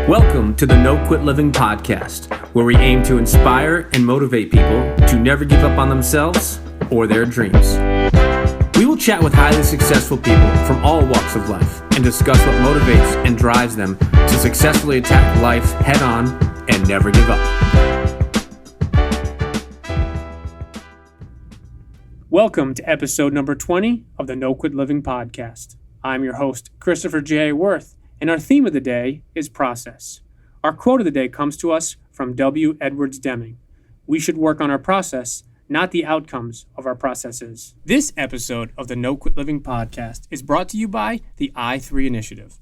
Welcome to the No Quit Living podcast, where we aim to inspire and motivate people to never give up on themselves or their dreams. We will chat with highly successful people from all walks of life and discuss what motivates and drives them to successfully attack life head on and never give up. Welcome to episode number 20 of the No Quit Living podcast. I'm your host, Christopher J. Wirth, and our theme of the day is process. Our quote of the day comes to us from W. Edwards Deming. We should work on our process, not the outcomes of our processes. This episode of the No Quit Living podcast is brought to you by the I3 Initiative.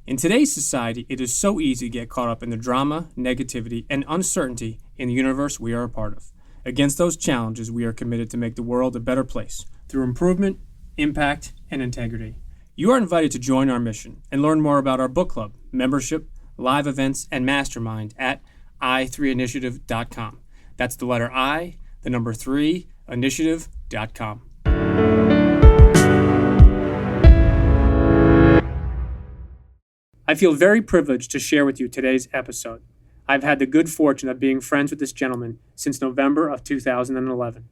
In today's society, it is so easy to get caught up in the drama, negativity, and uncertainty in the universe we are a part of. Against those challenges, we are committed to make the world a better place through improvement, impact, and integrity. You are invited to join our mission and learn more about our book club, membership, live events, and mastermind at i3initiative.com. That's the letter I, the number 3, initiative.com. I feel very privileged to share with you today's episode. I've had the good fortune of being friends with this gentleman since November of 2011.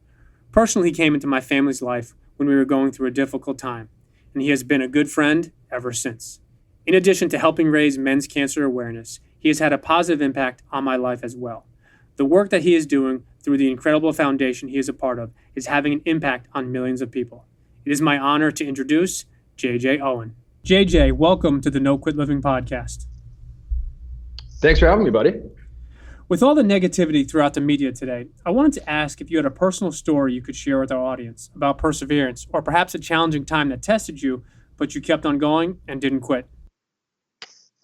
Personally, he came into my family's life when we were going through a difficult time, and he has been a good friend ever since. In addition to helping raise men's cancer awareness, he has had a positive impact on my life as well. The work that he is doing through the incredible foundation he is a part of is having an impact on millions of people. It is my honor to introduce JJ Owen. JJ, welcome to the No Quit Living podcast. Thanks for having me, buddy. With all the negativity throughout the media today, I wanted to ask if you had a personal story you could share with our audience about perseverance, or perhaps a challenging time that tested you, but you kept on going and didn't quit.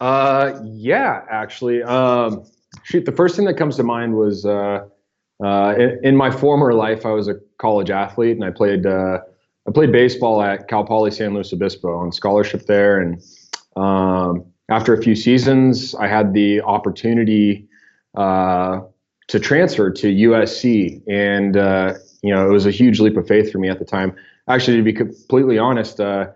Yeah, actually. The first thing that comes to mind was in my former life, I was a college athlete, and I played baseball at Cal Poly San Luis Obispo on scholarship there. And after a few seasons, I had the opportunity to transfer to USC, and it was a huge leap of faith for me at the time. Actually, to be completely honest, I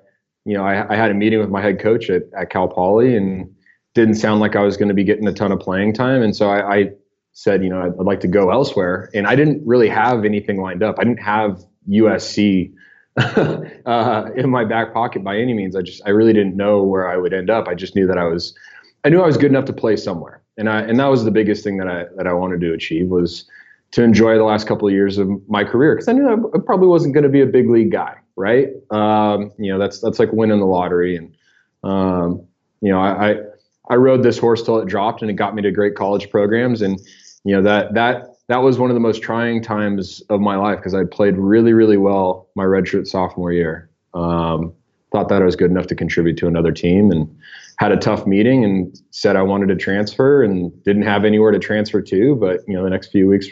had a meeting with my head coach at Cal Poly, and didn't sound like I was going to be getting a ton of playing time, and so I said, I'd like to go elsewhere, and I didn't really have anything lined up. I didn't have USC in my back pocket by any means. I really didn't know where I would end up. I just knew that I knew I was good enough to play somewhere. And that was the biggest thing that I wanted to achieve, was to enjoy the last couple of years of my career, because I knew I probably wasn't going to be a big league guy, right? That's like winning the lottery. And I rode this horse till it dropped, and it got me to great college programs. And that was one of the most trying times of my life, because I played really, really well my redshirt sophomore year. Thought that I was good enough to contribute to another team, and had a tough meeting and said I wanted to transfer, and didn't have anywhere to transfer to. But the next few weeks,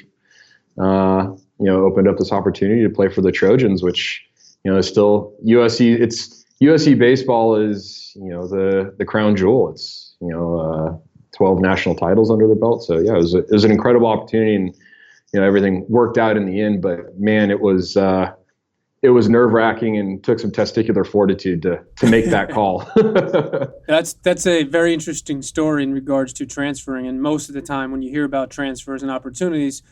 opened up this opportunity to play for the Trojans, which is still USC. It's USC baseball is the crown jewel. It's 12 national titles under the belt. So yeah, it was an incredible opportunity, and everything worked out in the end. But man, it was nerve-wracking, and took some testicular fortitude to make that call. That's a very interesting story in regards to transferring. And most of the time when you hear about transfers and opportunities,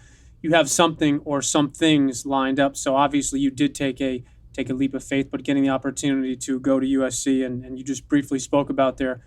you have something or some things lined up. So obviously you did take a leap of faith, but getting the opportunity to go to USC, and you just briefly spoke about their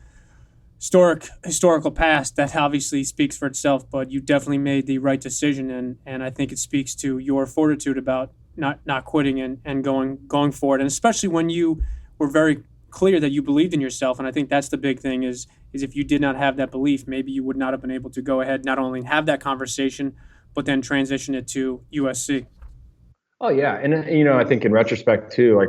historical past, that obviously speaks for itself, but you definitely made the right decision. And I think it speaks to your fortitude about not quitting and going for it. And especially when you were very clear that you believed in yourself. And I think that's the big thing is if you did not have that belief, maybe you would not have been able to go ahead, not only have that conversation, but then transition it to USC. Oh yeah. And I think in retrospect too,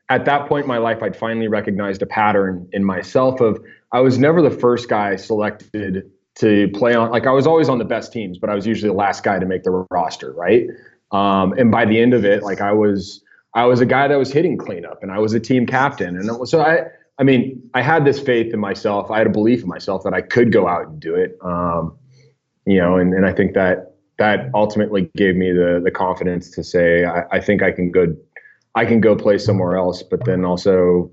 at that point in my life, I'd finally recognized a pattern in myself of, I was never the first guy selected to play on, I was always on the best teams, but I was usually the last guy to make the roster. Right. And by the end of it, I was a guy that was hitting cleanup, and I was a team captain. And so I had this faith in myself. I had a belief in myself that I could go out and do it. And I think that ultimately gave me the confidence to say, I think I can go play somewhere else. But then also,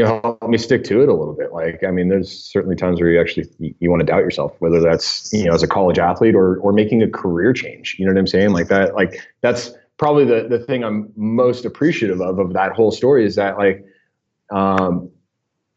helped me stick to it a little bit. Like, I mean, there's certainly times where you want to doubt yourself, whether that's, as a college athlete or making a career change. You know what I'm saying? That's probably the thing I'm most appreciative of that whole story, is that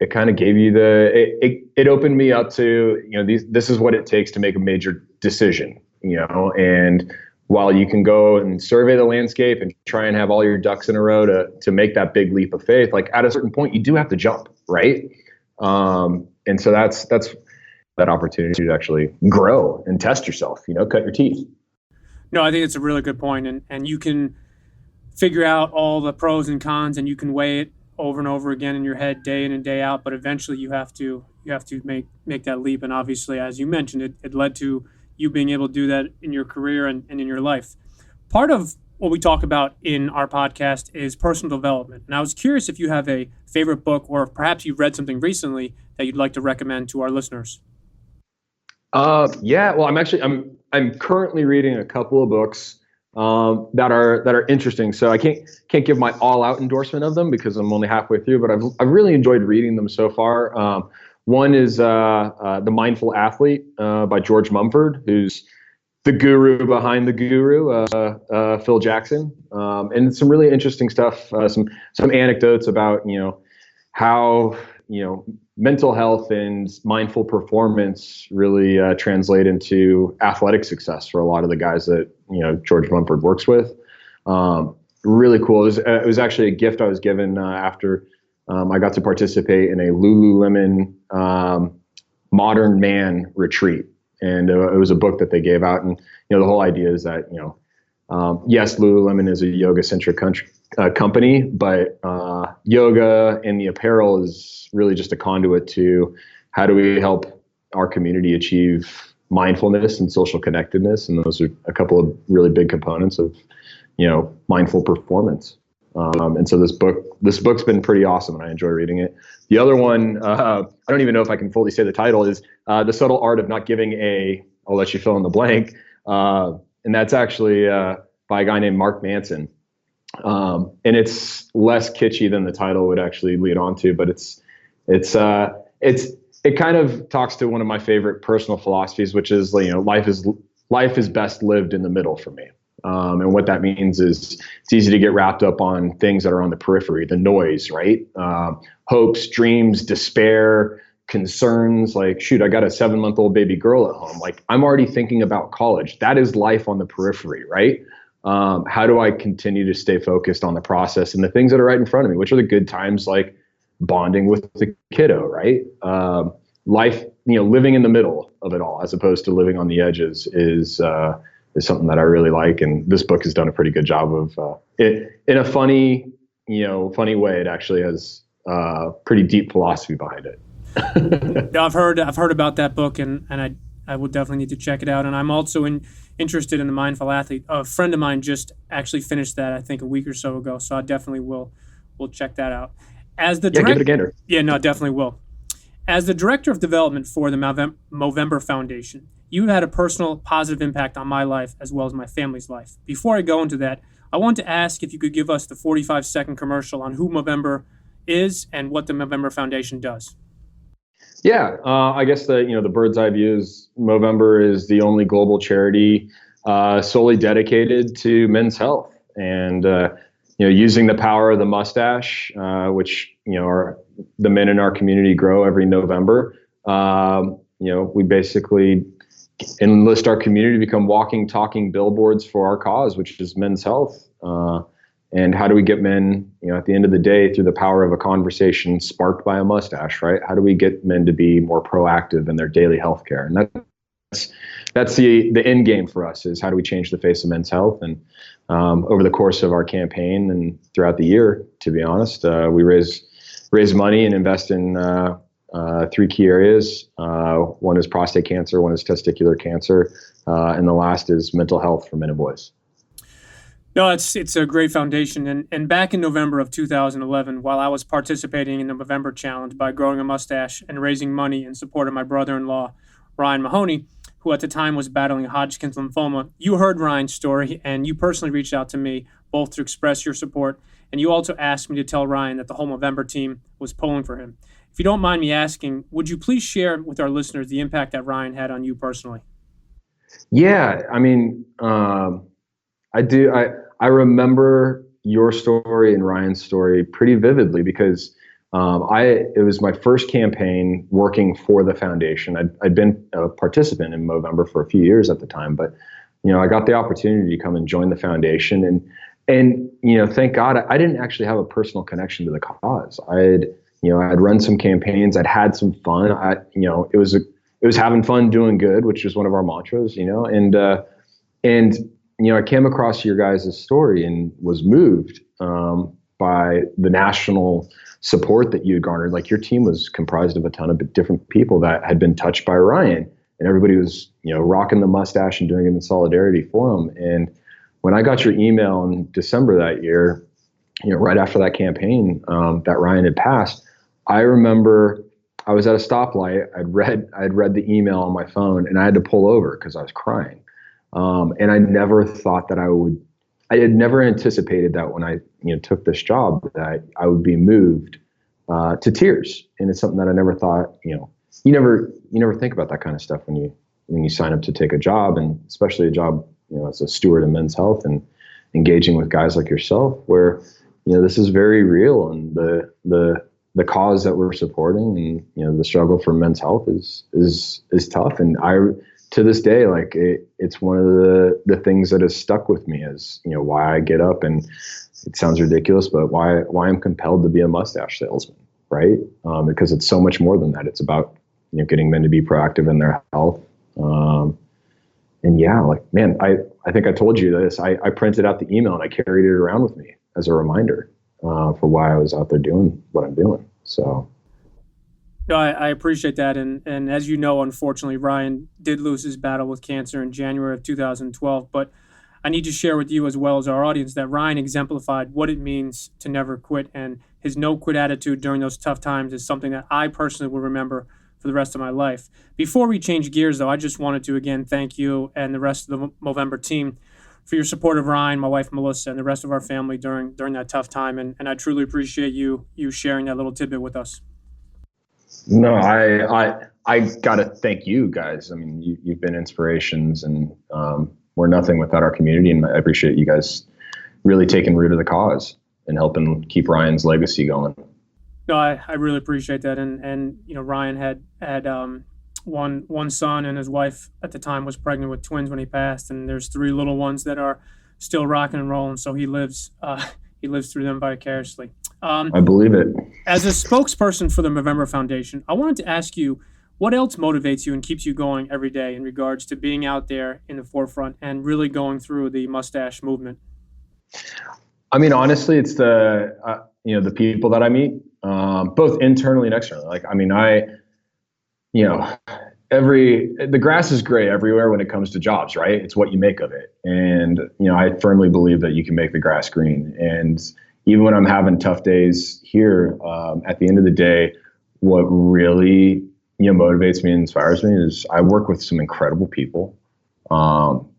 it kind of gave you it opened me up to, this is what it takes to make a major decision, and while you can go and survey the landscape and try and have all your ducks in a row to make that big leap of faith, like at a certain point, you do have to jump, right? And so that's that opportunity to actually grow and test yourself, cut your teeth. No, I think it's a really good point, and you can figure out all the pros and cons, and you can weigh it over and over again in your head, day in and day out. But eventually, you have to make that leap. And obviously, as you mentioned, it led to you being able to do that in your career and in your life. Part of what we talk about in our podcast is personal development. And I was curious if you have a favorite book, or if perhaps you've read something recently that you'd like to recommend to our listeners. Yeah. Well, I'm currently reading a couple of books that are interesting. So I can't give my all out endorsement of them because I'm only halfway through, but I've really enjoyed reading them so far. One is The Mindful Athlete by George Mumford, who's the guru behind the guru, Phil Jackson, and some really interesting stuff. Some anecdotes about how mental health and mindful performance really translate into athletic success for a lot of the guys that George Mumford works with. Really cool. It was actually a gift I was given after I got to participate in a Lululemon Modern Man retreat, and it was a book that they gave out. And the whole idea is that yes, Lululemon is a yoga-centric company, but yoga and the apparel is really just a conduit to how do we help our community achieve mindfulness and social connectedness, and those are a couple of really big components of mindful performance. And so this book's been pretty awesome, and I enjoy reading it. The other one, I don't even know if I can fully say the title, is The Subtle Art of Not Giving a, I'll let you fill in the blank, and that's actually by a guy named Mark Manson. And it's less kitschy than the title would actually lead on to, but it kind of talks to one of my favorite personal philosophies, which is life is best lived in the middle for me. And what that means is it's easy to get wrapped up on things that are on the periphery, the noise, right? Hopes, dreams, despair, concerns. Like, shoot, I got a 7-month-old baby girl at home. Like, I'm already thinking about college. That is life on the periphery, right? How do I continue to stay focused on the process and the things that are right in front of me, which are the good times, like bonding with the kiddo, right? Life, living in the middle of it all, as opposed to living on the edges, is something that I really like. And this book has done a pretty good job of it in a funny way. It actually has pretty deep philosophy behind it. No, I've heard about that book, and I will definitely need to check it out. And I'm also interested in The Mindful Athlete. A friend of mine just actually finished that, I think, a week or so ago. So I definitely will check that out. Give it a gander. Yeah, no, definitely will. As the director of development for the Movember Foundation, you've had a personal positive impact on my life as well as my family's life. Before I go into that, I want to ask if you could give us the 45-second commercial on who Movember is and what the Movember Foundation does. Yeah, I guess the bird's eye view is Movember is the only global charity solely dedicated to men's health, and using the power of the mustache, which are the men in our community grow every November. We basically enlist our community to become walking, talking billboards for our cause, which is men's health. And how do we get men, at the end of the day, through the power of a conversation sparked by a mustache, right? How do we get men to be more proactive in their daily health care? And that's the end game for us, is how do we change the face of men's health? And over the course of our campaign and throughout the year, to be honest, we raise money and invest in 3 key areas. One is prostate cancer, one is testicular cancer, and the last is mental health for men and boys. No, it's a great foundation. And back in November of 2011, while I was participating in the Movember Challenge by growing a mustache and raising money in support of my brother-in-law, Ryan Mahoney, who at the time was battling Hodgkin's lymphoma, you heard Ryan's story, and you personally reached out to me both to express your support And you also asked me to tell Ryan that the whole Movember team was pulling for him. If you don't mind me asking, would you please share with our listeners the impact that Ryan had on you personally? Yeah, I mean, I do. I remember your story and Ryan's story pretty vividly because it was my first campaign working for the foundation. I'd been a participant in Movember for a few years at the time, but I got the opportunity to come and join the foundation, and thank God I didn't actually have a personal connection to the cause. I'd run some campaigns, I'd had some fun. It was having fun doing good, which is one of our mantras, and I came across your guys' story and was moved by the national support that you had garnered. Like, your team was comprised of a ton of different people that had been touched by Ryan, and everybody was, rocking the mustache and doing it in solidarity for him. And when I got your email in December that year, right after that campaign that Ryan had passed, I remember I was at a stoplight. I'd read the email on my phone, and I had to pull over because I was crying. And I never thought that I had never anticipated that when I, took this job that I would be moved to tears. And it's something that I never thought, you never think about that kind of stuff when you sign up to take a job, and especially a job, as a steward of men's health and engaging with guys like yourself, where, this is very real, and the cause that we're supporting, and, the struggle for men's health is tough. And to this day, like, it's one of the things that has stuck with me as, why I get up, and it sounds ridiculous, but why I'm compelled to be a mustache salesman, right? Because it's so much more than that. It's about, getting men to be proactive in their health. And yeah, like, man, I think I told you this. I printed out the email and I carried it around with me as a reminder for why I was out there doing what I'm doing. So. No, I appreciate that. And as you know, unfortunately, Ryan did lose his battle with cancer in January of 2012. But I need to share with you, as well as our audience, that Ryan exemplified what it means to never quit. And his no-quit attitude during those tough times is something that I personally will remember for the rest of my life. Before we change gears, though, I just wanted to, again, thank you and the rest of the Movember team for your support of Ryan, my wife, Melissa, and the rest of our family during that tough time. And I truly appreciate you sharing that little tidbit with us. No, I gotta thank you guys. I mean, you've been inspirations, and we're nothing without our community. And I appreciate you guys really taking root of the cause and helping keep Ryan's legacy going. No, I really appreciate that. And Ryan had one son, and his wife at the time was pregnant with twins when he passed. And there's 3 little ones that are still rocking and rolling. So he lives through them vicariously. I believe it. As a spokesperson for the Movember Foundation, I wanted to ask you, what else motivates you and keeps you going every day in regards to being out there in the forefront and really going through the mustache movement? I mean, honestly, it's the people that I meet, both internally and externally. Like, I mean, the grass is gray everywhere when it comes to jobs, right? It's what you make of it. And, I firmly believe that you can make the grass green. And even when I'm having tough days here, at the end of the day, what really, motivates me and inspires me is I work with some incredible people.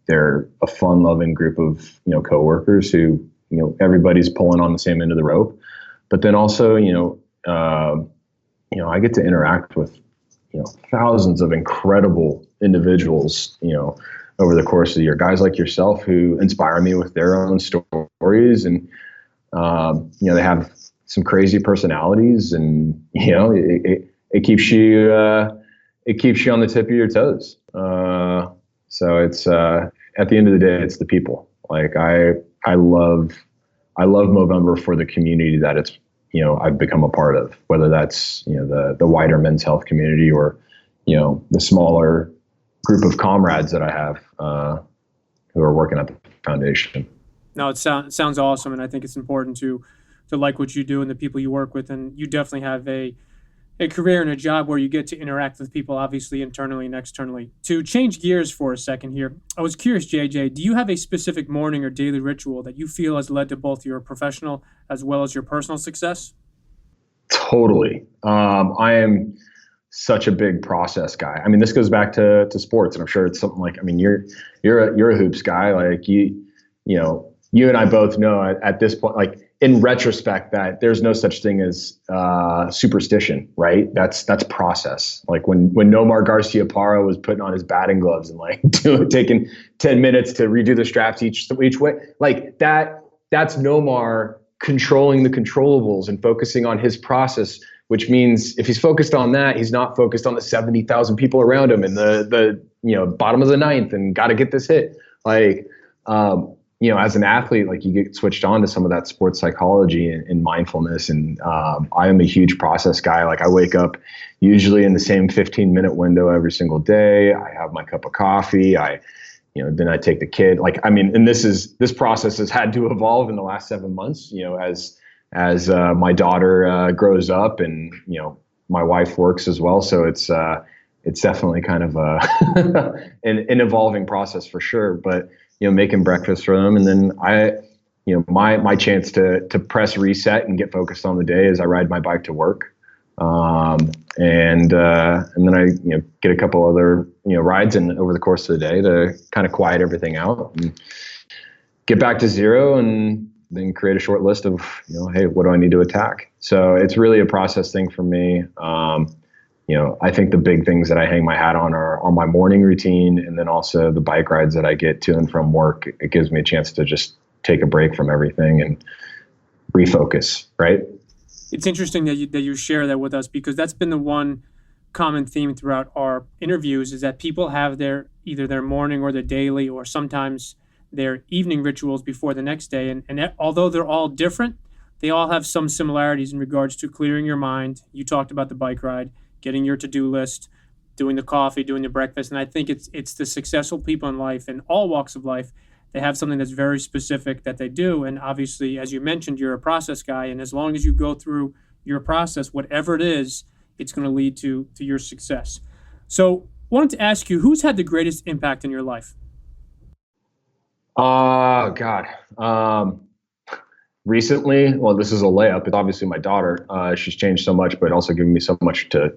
They're a fun-loving group of, coworkers who, everybody's pulling on the same end of the rope. But then also, I get to interact with, thousands of incredible individuals, over the course of the year. Guys like yourself who inspire me with their own stories, and they have some crazy personalities, and it keeps you on the tip of your toes. So it's at the end of the day, it's the people. Like, I love Movember for the community that it's I've become a part of, whether that's the wider men's health community, or the smaller group of comrades that I have who are working at the foundation. No, it sounds awesome, and I think it's important to like what you do and the people you work with, and you definitely have a career and a job where you get to interact with people, obviously internally and externally. To change gears for a second here, I was curious, JJ, do you have a specific morning or daily ritual that you feel has led to both your professional as well as your personal success? Totally. I am such a big process guy. I mean, this goes back to sports, and I'm sure it's something like, I mean, you're a hoops guy. Like, you and I both know at this point, like, in retrospect that there's no such thing as superstition, right? That's process. Like when Nomar Garcia-Parra was putting on his batting gloves and like taking 10 minutes to redo the straps each way, like that's Nomar controlling the controllables and focusing on his process, which means if he's focused on that, he's not focused on the 70,000 people around him in the bottom of the ninth and got to get this hit. Like, as an athlete, like you get switched on to some of that sports psychology and mindfulness. And I am a huge process guy. Like I wake up usually in the same 15-minute window every single day. I have my cup of coffee. Then I take the kid. And this process has had to evolve in the last 7 months, as my daughter grows up and, my wife works as well. So it's definitely kind of an evolving process for sure. But making breakfast for them. And then my chance to press reset and get focused on the day is I ride my bike to work. And then I, get a couple other, rides over the course of the day to kind of quiet everything out and get back to zero and then create a short list of, hey, what do I need to attack? So it's really a process thing for me. I think the big things that I hang my hat on are my morning routine and then also the bike rides that I get to and from work. It gives me a chance to just take a break from everything and refocus, right? It's interesting that you share that with us because that's been the one common theme throughout our interviews is that people have either their morning or their daily or sometimes their evening rituals before the next day. And although they're all different, they all have some similarities in regards to clearing your mind. You talked about the bike ride, getting your to-do list, doing the coffee, doing the breakfast. And I think it's the successful people in life, in all walks of life, they have something that's very specific that they do. And obviously, as you mentioned, you're a process guy. And as long as you go through your process, whatever it is, it's going to lead to your success. So I wanted to ask you, who's had the greatest impact in your life? God. Recently, well, this is a layup. It's obviously my daughter. She's changed so much, but also given me so much to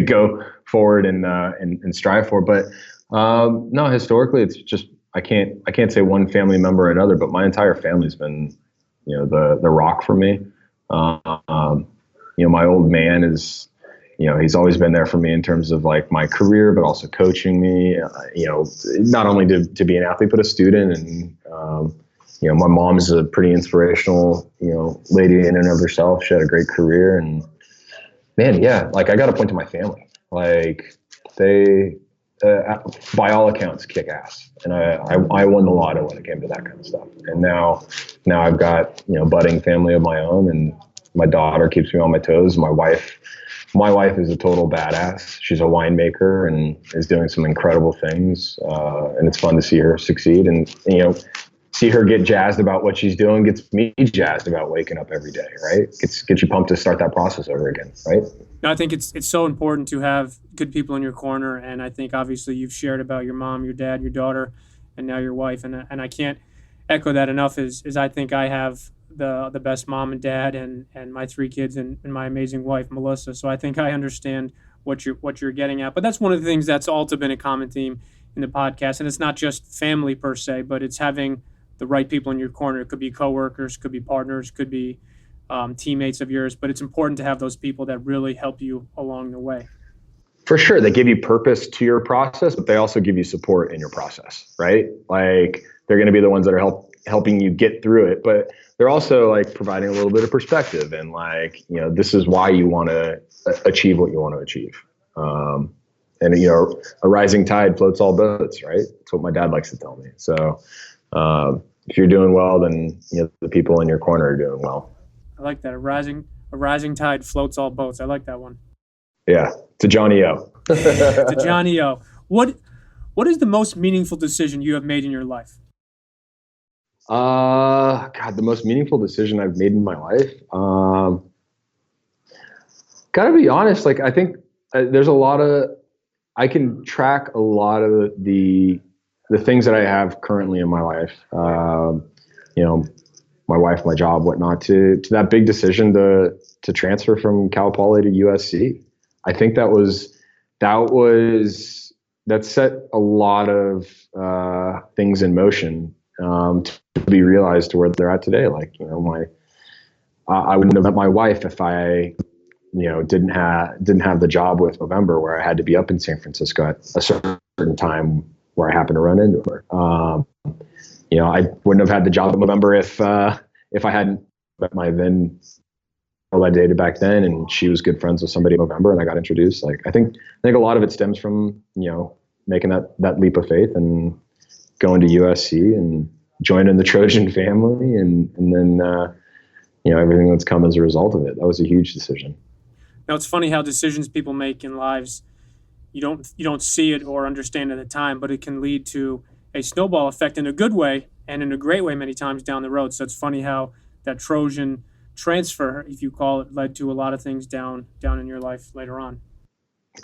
go forward and strive for. But no, historically, it's just I can't say one family member or another, but my entire family's been, the rock for me. My old man is, he's always been there for me in terms of like my career, but also coaching me. Not only to be an athlete, but a student and. My mom is a pretty inspirational, lady in and of herself. She had a great career and man, yeah, like I got to point to my family. Like they, by all accounts, kick ass. And I won the lotto when it came to that kind of stuff. And now I've got, budding family of my own and my daughter keeps me on my toes. My wife is a total badass. She's a winemaker and is doing some incredible things. And it's fun to see her succeed and, see her get jazzed about what she's doing gets me jazzed about waking up every day, right? Gets you pumped to start that process over again, right? No, I think it's so important to have good people in your corner, and I think obviously you've shared about your mom, your dad, your daughter, and now your wife, and I can't echo that enough. Is I think I have the best mom and dad, and my 3 kids, and my amazing wife Melissa. So I think I understand what you're getting at. But that's one of the things that's also been a common theme in the podcast, and it's not just family per se, but it's having the right people in your corner. It could be coworkers, could be partners, could be teammates of yours, but it's important to have those people that really help you along the way. For sure. They give you purpose to your process, but they also give you support in your process, right? Like they're going to be the ones that are helping you get through it, but they're also like providing a little bit of perspective and like, this is why you want to achieve what you want to achieve. And a rising tide floats all boats, right? That's what my dad likes to tell me. So, if you're doing well, then the people in your corner are doing well. I like that. A rising tide floats all boats. I like that one. Yeah, to Johnny O. To Johnny O. What is the most meaningful decision you have made in your life? God, the most meaningful decision I've made in my life. Gotta be honest. Like I think there's I can track a lot of the things that I have currently in my life, my wife, my job, whatnot, to that big decision to transfer from Cal Poly to USC. I think that set a lot of things in motion to be realized to where they're at today. Like, I wouldn't have met my wife if I, didn't have the job with Movember where I had to be up in San Francisco at a certain time where I happened to run into her. I wouldn't have had the job at Movember if I hadn't met my then girl I dated back then, and she was good friends with somebody at Movember, and I got introduced. Like I think a lot of it stems from making that leap of faith and going to USC and joining the Trojan family, and then everything that's come as a result of it. That was a huge decision. Now it's funny how decisions people make in lives, you don't see it or understand at the time, but it can lead to a snowball effect in a good way and in a great way many times down the road. So it's funny how that Trojan transfer, if you call it, led to a lot of things down in your life later on.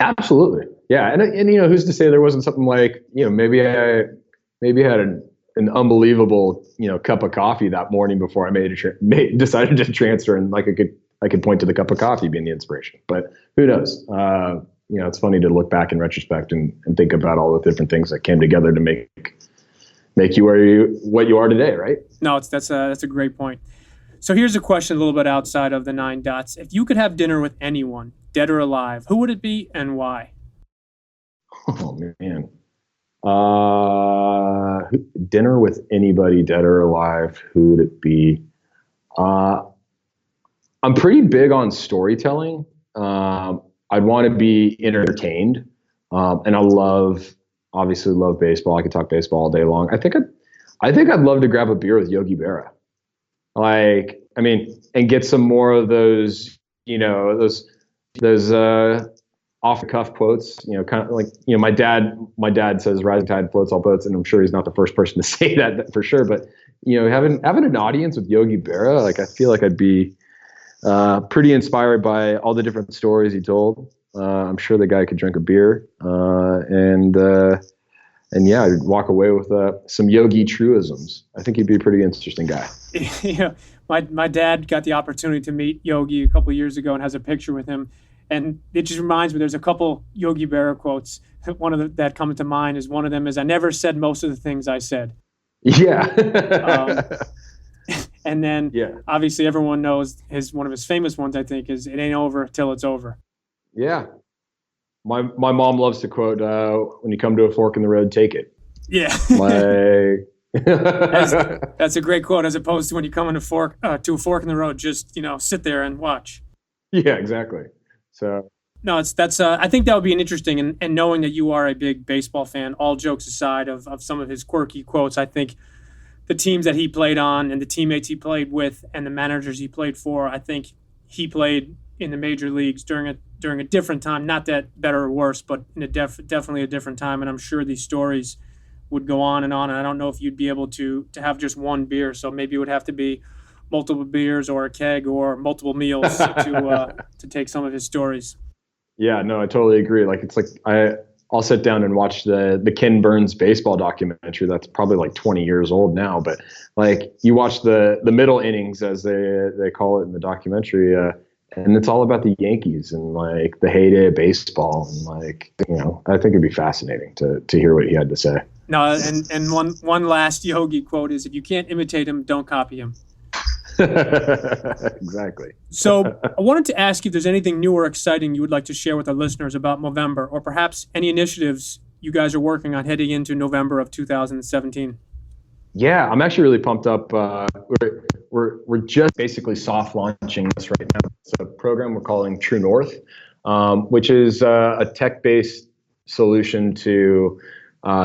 Absolutely, yeah, and who's to say there wasn't something like maybe I had an unbelievable cup of coffee that morning before I decided to transfer, and like I could point to the cup of coffee being the inspiration. But who knows? It's funny to look back in retrospect and think about all the different things that came together to make you what you are today, right? No, that's a great point. So here's a question a little bit outside of the 9 dots. If you could have dinner with anyone, dead or alive, who would it be and why? Oh man. Dinner with anybody, dead or alive, who would it be? I'm pretty big on storytelling. I'd want to be entertained. And obviously love baseball. I could talk baseball all day long. I think I'd love to grab a beer with Yogi Berra. And get some more of those, those off the cuff quotes, kind of like, my dad says rising tide floats all boats, and I'm sure he's not the first person to say that for sure. But, having an audience with Yogi Berra, like, I feel like I'd be pretty inspired by all the different stories he told. I'm sure the guy could drink a beer, and yeah, I'd walk away with some Yogi truisms. I think he'd be a pretty interesting guy. My dad got the opportunity to meet Yogi a couple of years ago and has a picture with him. And it just reminds me, there's a couple Yogi Berra quotes. That comes to mind is one of them is, "I never said most of the things I said." Yeah. And then obviously everyone knows one of his famous ones, I think, is, "It ain't over till it's over." Yeah. My mom loves to quote, "When you come to a fork in the road, take it." Yeah. That's a great quote, as opposed to when you come to a fork in the road, just, sit there and watch. Yeah, exactly. So no, I think that would be an interesting, and knowing that you are a big baseball fan, all jokes aside of some of his quirky quotes, I think the teams that he played on and the teammates he played with and the managers he played for, I think he played in the major leagues during a different time, not that better or worse, but in definitely a different time. And I'm sure these stories would go on. And I don't know if you'd be able to have just one beer. So maybe it would have to be multiple beers or a keg or multiple meals to take some of his stories. Yeah, no, I totally agree. Like, it's like I'll sit down and watch the Ken Burns baseball documentary. That's probably like 20 years old now, but like, you watch the middle innings, as they call it in the documentary, and it's all about the Yankees and like the heyday of baseball. And like, I think it'd be fascinating to hear what he had to say. No, and one last Yogi quote is, "If you can't imitate him, don't copy him." Exactly. So I wanted to ask you if there's anything new or exciting you would like to share with our listeners about Movember, or perhaps any initiatives you guys are working on heading into November of 2017. Yeah, I'm actually really pumped up. We're just basically soft launching this right now. It's a program we're calling True North, which is a tech-based solution to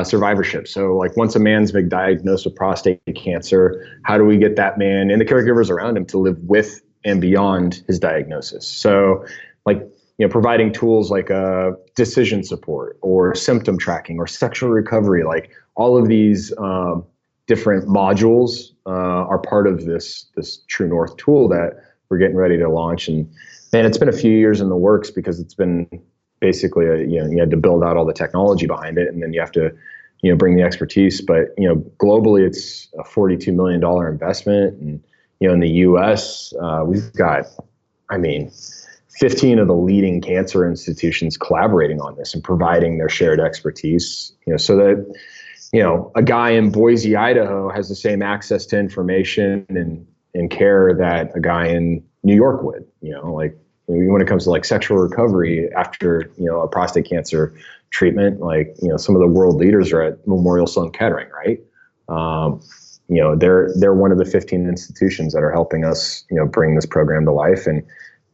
survivorship. So like, once a man's been diagnosed with prostate cancer, how do we get that man and the caregivers around him to live with and beyond his diagnosis? So like, providing tools like decision support or symptom tracking or sexual recovery, like all of these different modules are part of this True North tool that we're getting ready to launch. And man, it's been a few years in the works, because it's been basically you had to build out all the technology behind it, and then you have to bring the expertise. But globally, it's a $42 million investment, and in the U.S. We've got 15 of the leading cancer institutions collaborating on this and providing their shared expertise, so that a guy in Boise, Idaho has the same access to information and care that a guy in New York would, like when it comes to like sexual recovery after, a prostate cancer treatment, like, some of the world leaders are at Memorial Sloan Kettering, right? They're one of the 15 institutions that are helping us, bring this program to life. And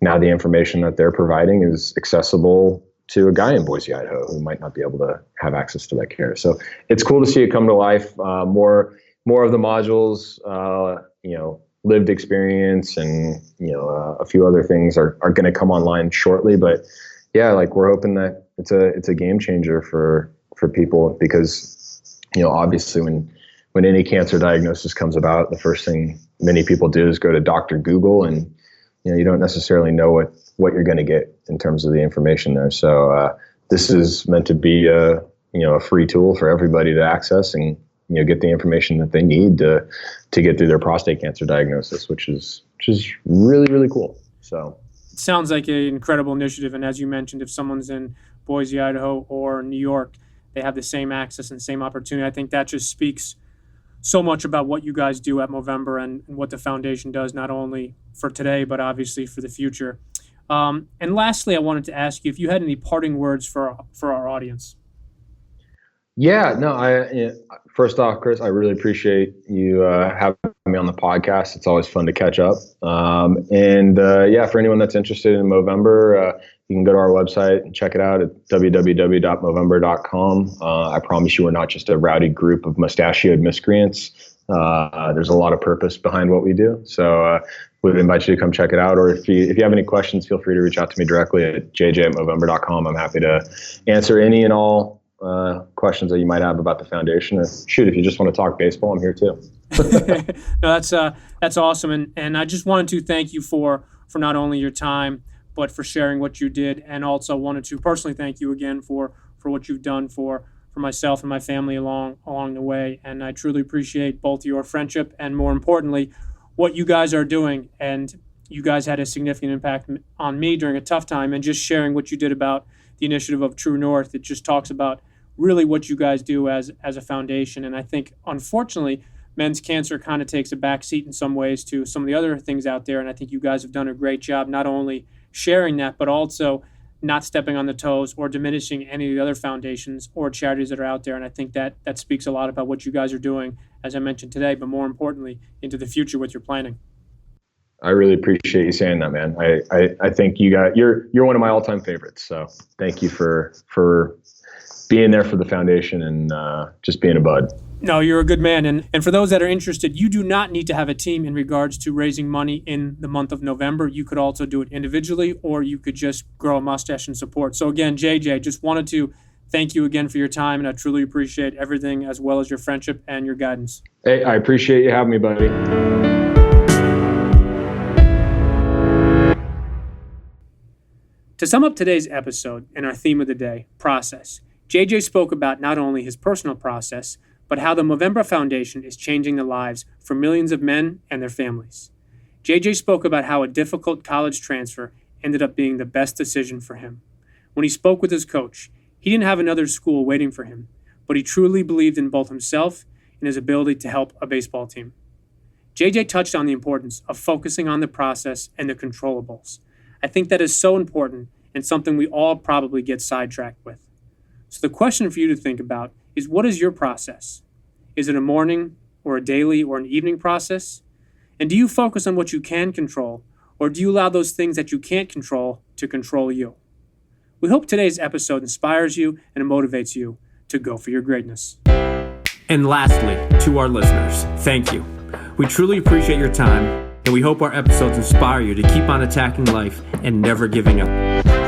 now the information that they're providing is accessible to a guy in Boise, Idaho, who might not be able to have access to that care. So it's cool to see it come to life. More of the modules, lived experience and, a few other things are going to come online shortly. But yeah, like we're hoping that it's a game changer for people because, obviously when any cancer diagnosis comes about, the first thing many people do is go to Dr. Google, and you don't necessarily know what you're going to get in terms of the information there. So this is meant to be a free tool for everybody to access and get the information that they need to get through their prostate cancer diagnosis, which is really, really cool. So it sounds like an incredible initiative. And as you mentioned, if someone's in Boise, Idaho or New York, they have the same access and same opportunity. I think that just speaks so much about what you guys do at Movember and what the foundation does, not only for today, but obviously for the future. And lastly, I wanted to ask you if you had any parting words for our audience. Yeah, no, first off, Chris, I really appreciate you having me on the podcast. It's always fun to catch up. For anyone that's interested in Movember, you can go to our website and check it out at www.movember.com. I promise you we're not just a rowdy group of mustachioed miscreants. There's a lot of purpose behind what we do. So would invite you to come check it out. Or if you have any questions, feel free to reach out to me directly at jj@movember.com. I'm happy to answer any and all questions that you might have about the foundation. Or shoot, if you just want to talk baseball, I'm here too. No, that's awesome. And I just wanted to thank you for not only your time, but for sharing what you did, and also wanted to personally thank you again for what you've done for myself and my family along the way. And I truly appreciate both your friendship and, more importantly, what you guys are doing. And you guys had a significant impact on me during a tough time, and just sharing what you did about the initiative of True North. It just talks about really what you guys do as a foundation. And I think, unfortunately, men's cancer kind of takes a back seat in some ways to some of the other things out there. And I think you guys have done a great job not only sharing that, but also not stepping on the toes or diminishing any of the other foundations or charities that are out there. And I think that speaks a lot about what you guys are doing, as I mentioned today, but more importantly, into the future with your planning. I really appreciate you saying that, man. I think you're one of my all-time favorites. So thank you for being there for the foundation and just being a bud. No, you're a good man. And for those that are interested, you do not need to have a team in regards to raising money in the month of November. You could also do it individually, or you could just grow a mustache and support. So again, JJ, just wanted to thank you again for your time, and I truly appreciate everything, as well as your friendship and your guidance. Hey, I appreciate you having me, buddy. To sum up today's episode and our theme of the day, process, JJ spoke about not only his personal process, but how the Movember Foundation is changing the lives for millions of men and their families. JJ spoke about how a difficult college transfer ended up being the best decision for him. When he spoke with his coach, he didn't have another school waiting for him, but he truly believed in both himself and his ability to help a baseball team. JJ touched on the importance of focusing on the process and the controllables. I think that is so important and something we all probably get sidetracked with. So the question for you to think about is, what is your process? Is it a morning or a daily or an evening process? And do you focus on what you can control, or do you allow those things that you can't control to control you? We hope today's episode inspires you and motivates you to go for your greatness. And lastly, to our listeners, thank you. We truly appreciate your time, and we hope our episodes inspire you to keep on attacking life and never giving up.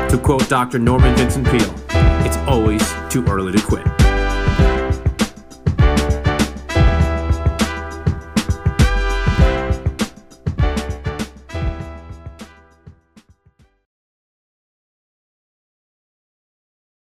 To quote Dr. Norman Vincent Peale, it's always too early to quit.